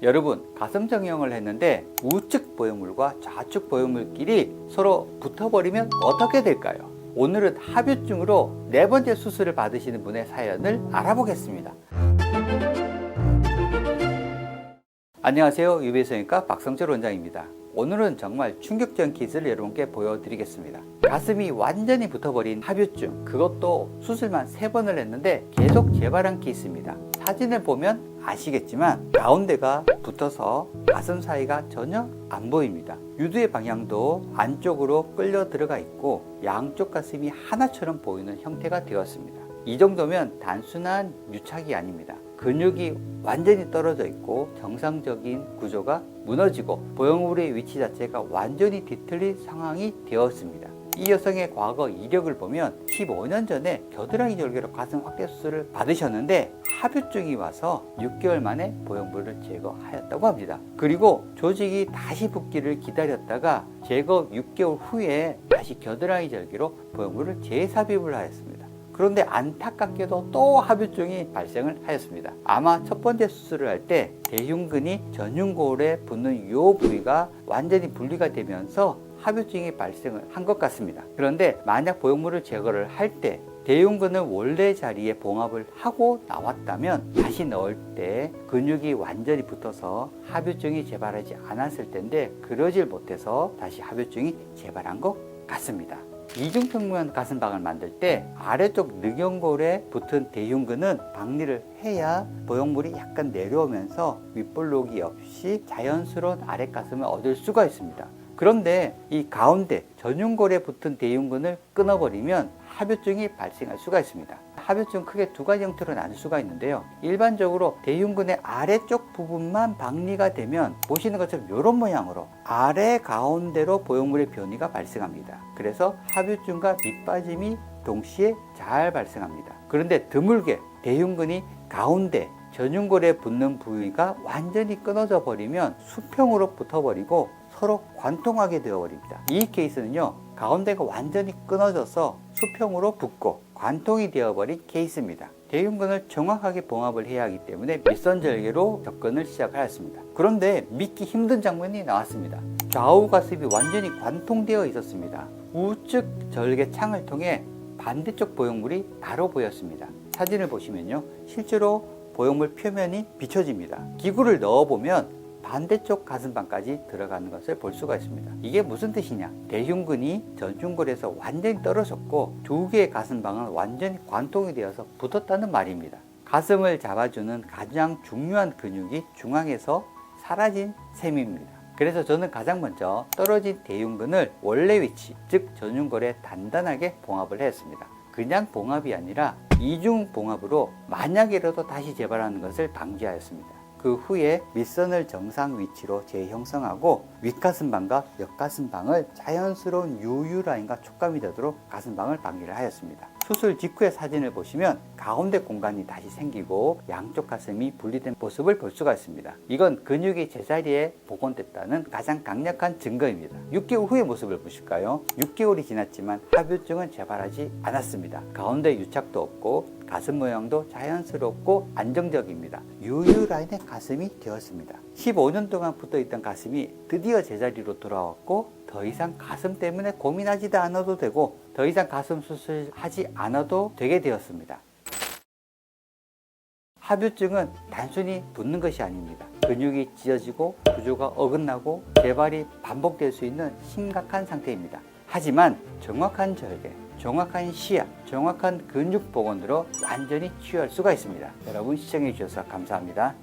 여러분, 가슴 정형을 했는데 우측 보형물과 좌측 보형물끼리 서로 붙어버리면 어떻게 될까요? 오늘은 합유증으로 4번째 수술을 받으시는 분의 사연을 알아보겠습니다. 안녕하세요. 유배성형외과 박성철 원장입니다. 오늘은 정말 충격적인 케이스를 여러분께 보여드리겠습니다. 가슴이 완전히 붙어버린 합유증, 그것도 수술만 3번을 했는데 계속 재발한 케이스입니다. 사진을 보면 아시겠지만 가운데가 붙어서 가슴 사이가 전혀 안 보입니다. 유두의 방향도 안쪽으로 끌려 들어가 있고 양쪽 가슴이 하나처럼 보이는 형태가 되었습니다. 이 정도면 단순한 유착이 아닙니다. 근육이 완전히 떨어져 있고 정상적인 구조가 무너지고 보형물의 위치 자체가 완전히 뒤틀린 상황이 되었습니다. 이 여성의 과거 이력을 보면 15년 전에 겨드랑이 절개로 가슴 확대 수술을 받으셨는데 합유증이 와서 6개월 만에 보형물을 제거하였다고 합니다. 그리고 조직이 다시 붓기를 기다렸다가 제거 6개월 후에 다시 겨드랑이 절개로 보형물을 재삽입을 하였습니다. 그런데 안타깝게도 또 합유증이 발생을 하였습니다. 아마 첫 번째 수술을 할 때 대흉근이 전흉골에 붙는 이 부위가 완전히 분리가 되면서 합유증이 발생을 한 것 같습니다. 그런데 만약 보형물을 제거를 할 때 대흉근을 원래 자리에 봉합을 하고 나왔다면 다시 넣을 때 근육이 완전히 붙어서 합유증이 재발하지 않았을 텐데 그러질 못해서 다시 합유증이 재발한 것 같습니다. 이중평면 가슴방을 만들 때 아래쪽 늑연골에 붙은 대흉근은 박리를 해야 보형물이 약간 내려오면서 윗볼록이 없이 자연스러운 아랫가슴을 얻을 수가 있습니다. 그런데 이 가운데 전흉골에 붙은 대흉근을 끊어버리면 합유증이 발생할 수가 있습니다. 합유증 크게 2가지 형태로 나눌 수가 있는데요. 일반적으로 대흉근의 아래쪽 부분만 박리가 되면 보시는 것처럼 이런 모양으로 아래 가운데로 보형물의 변이가 발생합니다. 그래서 합유증과 밑빠짐이 동시에 잘 발생합니다. 그런데 드물게 대흉근이 가운데 전흉골에 붙는 부위가 완전히 끊어져 버리면 수평으로 붙어버리고 서로 관통하게 되어버립니다. 이 케이스는요, 가운데가 완전히 끊어져서 수평으로 붙고 관통이 되어버린 케이스입니다. 대흉근을 정확하게 봉합을 해야 하기 때문에 밑선 절개로 접근을 시작하였습니다. 그런데 믿기 힘든 장면이 나왔습니다. 좌우 가슴이 완전히 관통되어 있었습니다. 우측 절개 창을 통해 반대쪽 보형물이 나로 보였습니다. 사진을 보시면요, 실제로 보형물 표면이 비춰집니다. 기구를 넣어보면 반대쪽 가슴방까지 들어가는 것을 볼 수가 있습니다. 이게 무슨 뜻이냐? 대흉근이 전흉골에서 완전히 떨어졌고 2개의 가슴방은 완전히 관통이 되어서 붙었다는 말입니다. 가슴을 잡아주는 가장 중요한 근육이 중앙에서 사라진 셈입니다. 그래서 저는 가장 먼저 떨어진 대흉근을 원래 위치, 즉 전흉골에 단단하게 봉합을 했습니다. 그냥 봉합이 아니라 이중 봉합으로 만약이라도 다시 재발하는 것을 방지하였습니다. 그 후에 밑선을 정상 위치로 재형성하고 윗가슴방과 옆가슴방을 자연스러운 유유라인과 촉감이 되도록 가슴방을 방리를 하였습니다. 수술 직후의 사진을 보시면 가운데 공간이 다시 생기고 양쪽 가슴이 분리된 모습을 볼 수가 있습니다. 이건 근육이 제자리에 복원됐다는 가장 강력한 증거입니다. 6개월 후의 모습을 보실까요? 6개월이 지났지만 합유증은 재발하지 않았습니다. 가운데 유착도 없고 가슴 모양도 자연스럽고 안정적입니다. 유유라인의 가슴이 되었습니다. 15년 동안 붙어있던 가슴이 드디어 제자리로 돌아왔고 더 이상 가슴 때문에 고민하지도 않아도 되고 더 이상 가슴 수술하지 않아도 되게 되었습니다. 합유증은 단순히 붙는 것이 아닙니다. 근육이 찢어지고 구조가 어긋나고 재발이 반복될 수 있는 심각한 상태입니다. 하지만 정확한 절개, 정확한 시야, 정확한 근육 복원으로 완전히 치유할 수가 있습니다. 여러분 시청해 주셔서 감사합니다.